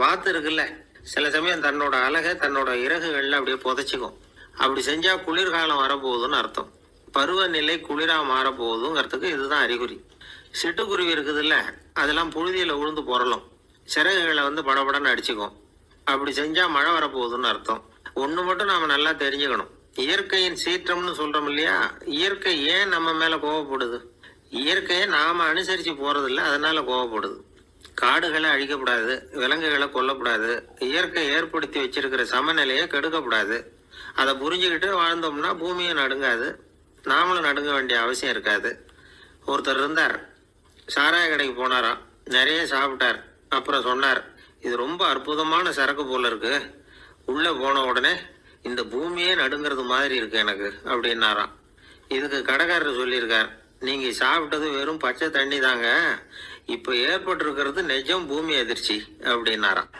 வாத்து இருக்குல்ல, சில சமயம் தன்னோட அழகை தன்னோட இறகுகள்ல அப்படியே புதைச்சிக்கும். அப்படி செஞ்சா குளிர்காலம் வரப்போகுதுன்னு அர்த்தம். பருவநிலை குளிரா மாறப்போகுதுங்கிறதுக்கு இதுதான் அறிகுறி. சிட்டுக்குருவி இருக்குதுல்ல, அதெல்லாம் புழுதியில உழுந்து பொறலும். சிறகுகளை படபடன்னு அடிச்சுக்கும். அப்படி செஞ்சா மழை வரப்போகுதுன்னு அர்த்தம். ஒண்ணு மட்டும் நாம நல்லா தெரிஞ்சுக்கணும். இயற்கையின் சீற்றம்னு சொல்றோம் இல்லையா, இயற்கை ஏன் நம்ம மேல கோவப்படுது? இயற்கையை நாம அனுசரிச்சு போறதில்ல, அதனால கோவப்படுது. காடுகளை அழிக்கப்படாது, விலங்குகளை கொல்லக்கூடாது, இயற்கை ஏற்படுத்தி வச்சிருக்கிற சமநிலையை கெடுக்கக்கூடாது. அதை புரிஞ்சுக்கிட்டு வாழ்ந்தோம்னா பூமியும் நடுங்காது, நாமளும் நடுங்க வேண்டிய அவசியம் இருக்காது. ஒருத்தர் இருந்தார், சாராய கடைக்கு போனாராம், நிறைய சாப்பிட்டார். அப்புறம் சொன்னார், இது ரொம்ப அற்புதமான சரக்கு போல இருக்கு. உள்ள போன உடனே இந்த பூமியே நடுங்கிறது மாதிரி இருக்கு எனக்கு அப்படின்னாராம். இதுக்கு கடைக்காரர் சொல்லியிருக்கார், நீங்க சாப்பிட்டது வெறும் பச்சை தண்ணி தாங்க, இப்ப ஏற்பட்டிருக்கிறது நிஜம் பூமி அதிர்ச்சி அப்படின்னாராம்.